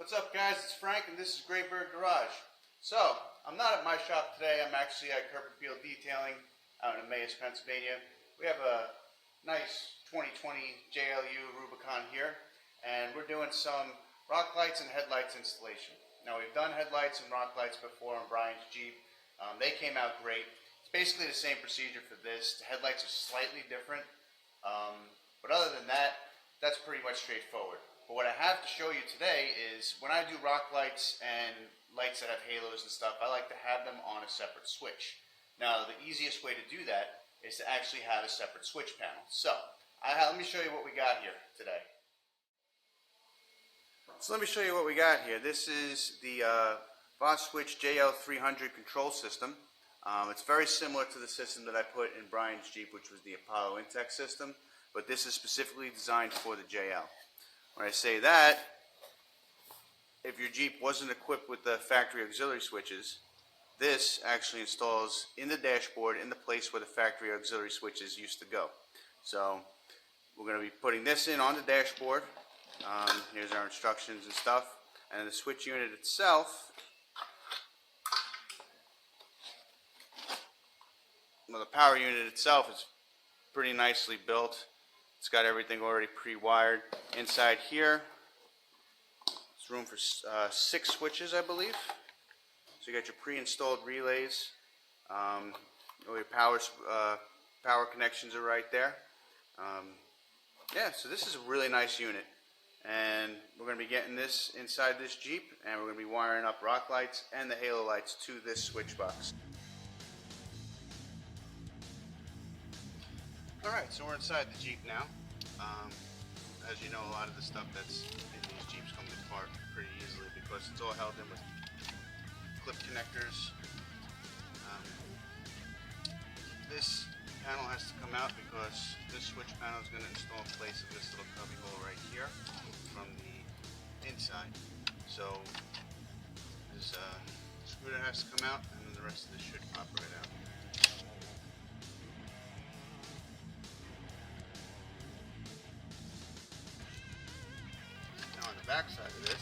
What's up, guys? It's Frank and this is Great Bird Garage. So, I'm not at my shop today. I'm actually at Kirkwood Detailing out in Emmaus, Pennsylvania. We have a nice 2020 JLU Rubicon here, and we're doing some rock lights and headlights installation. Now, we've done headlights and rock lights before on Brian's Jeep. They came out great. It's basically the same procedure for this. The headlights are slightly different, but other than that, that's pretty much straightforward. But what I have to show you today is when I do rock lights and lights that have halos and stuff, I like to have them on a separate switch. Now, the easiest way to do that is to actually have a separate switch panel. So, let me show you what we got here today. So let me show you what we got here. This is the Voswitch JL300 control system. It's very similar to the system that I put in Brian's Jeep, which was the Apollo Intech system, but this is specifically designed for the JL. When I say that, if your Jeep wasn't equipped with the factory auxiliary switches, this actually installs in the dashboard in the place where the factory auxiliary switches used to go. So we're going to be putting this in on the dashboard. Here's our instructions and stuff. And the switch unit itself, well, the power unit itself is pretty nicely built. It's got everything already pre-wired. Inside here, there's room for 6 switches, I believe. So you got your pre-installed relays. All your power connections are right there. Yeah, so this is a really nice unit. And we're going to be getting this inside this Jeep, and we're going to be wiring up rock lights and the halo lights to this switch box. Alright, so we're inside the Jeep now. As you know, a lot of the stuff that's in these Jeeps comes apart pretty easily because it's all held in with clip connectors. This panel has to come out because this switch panel is going to install in place of this little cubby hole right here from the inside. So this screw that has to come out, and then the rest of this should pop right out. Back side of this,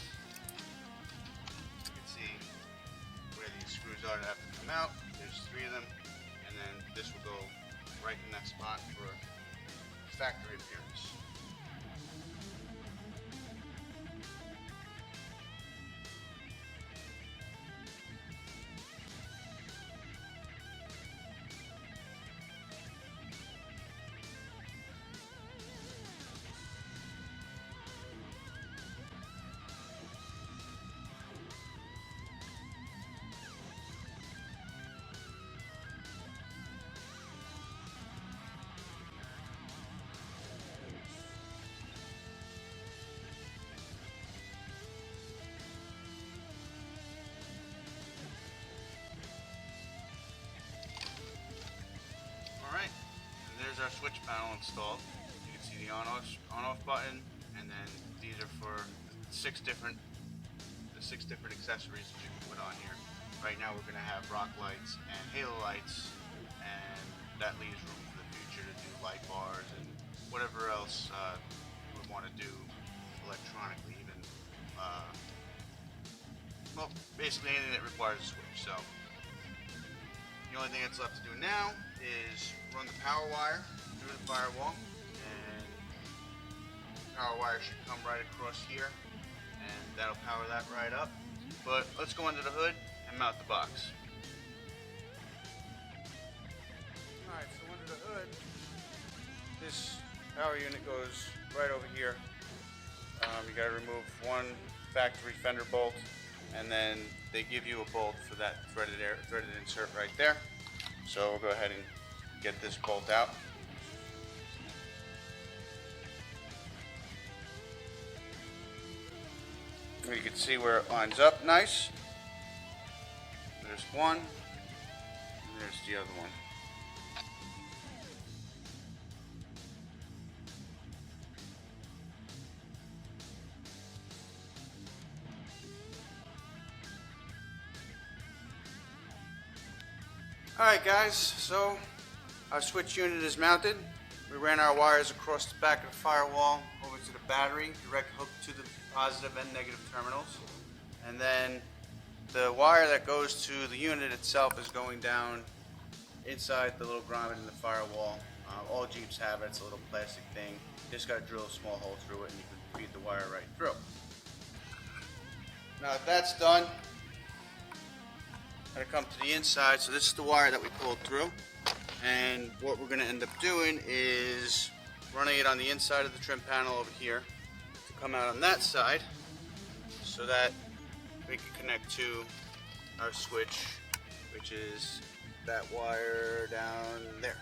you can see where these screws are that have to come out. There's 3 of them, and then this will go right in that spot for factory appearance. There's our switch panel installed. You can see the on-off button, and then these are for the 6 different accessories that you can put on here. Right now we're going to have rock lights and halo lights, and that leaves room for the future to do light bars and whatever else you would want to do electronically, even well, basically anything that requires a switch. So the only thing that's left to do now is run the power wire through the firewall, and the power wire should come right across here, and that'll power that right up. But let's go under the hood and mount the box. Alright, so under the hood, this power unit goes right over here. You got to remove 1 factory fender bolt, and then they give you a bolt for that threaded insert right there. So we'll go ahead and get this bolt out. You can see where it lines up nice. There's one, and there's the other one. Alright guys, so our switch unit is mounted. We ran our wires across the back of the firewall over to the battery, direct hook to the positive and negative terminals. And then the wire that goes to the unit itself is going down inside the little grommet in the firewall. All Jeeps have it. It's a little plastic thing. You just got to drill a small hole through it and you can feed the wire right through. Now if that's done, I'm going to come to the inside. So this is the wire that we pulled through. And what we're going to end up doing is running it on the inside of the trim panel over here to come out on that side so that we can connect to our switch, which is that wire down there.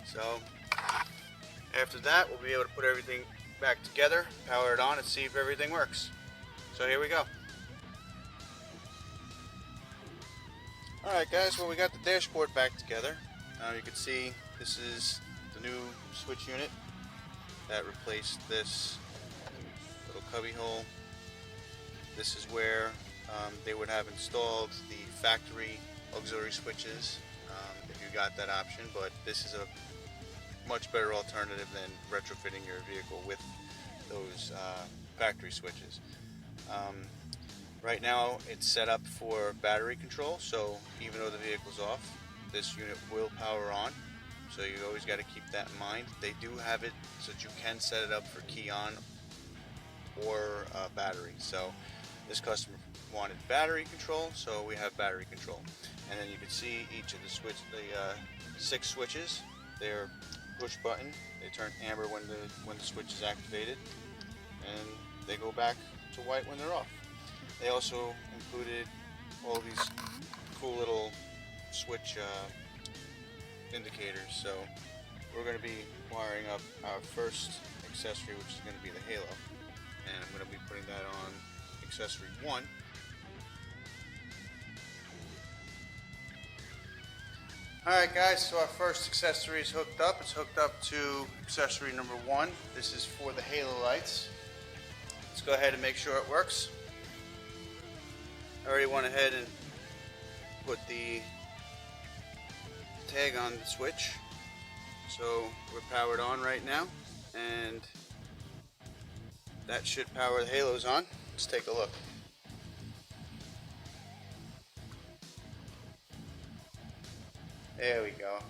So after that, we'll be able to put everything back together, power it on, and see if everything works. So here we go. Alright guys, well, we got the dashboard back together. You can see this is the new switch unit that replaced this little cubby hole. This is where they would have installed the factory auxiliary switches if you got that option, but this is a much better alternative than retrofitting your vehicle with those factory switches. Right now it's set up for battery control, so even though the vehicle's off, this unit will power on, so you always got to keep that in mind. They do have it so that you can set it up for key on or battery. So this customer wanted battery control, so we have battery control. And then you can see each of the 6 switches. They're push button. They turn amber when the switch is activated, and they go back to white when they're off. They also included all these cool little switch indicators. So we're going to be wiring up our first accessory, which is going to be the halo, and I'm going to be putting that on accessory 1. Alright guys, so our first accessory is hooked up. It's hooked up to accessory number 1. This is for the halo lights. Let's go ahead and make sure it works. I already went ahead and put the tag on the switch, so we're powered on right now, and that should power the halos on. Let's take a look. There we go.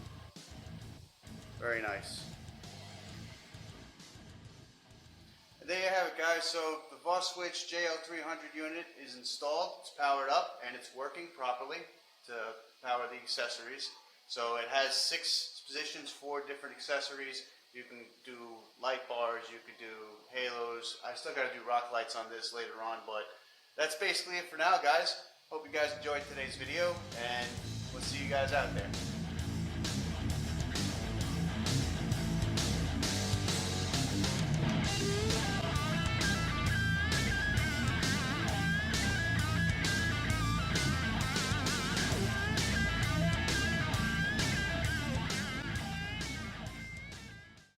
Very nice. And there you have it guys. So the Voswitch JL300 unit is installed, it's powered up, and it's working properly to power the accessories. So it has 6 positions for different accessories. You can do light bars, you could do halos. I still got to do rock lights on this later on, but that's basically it for now guys. Hope you guys enjoyed today's video, and we'll see you guys out there.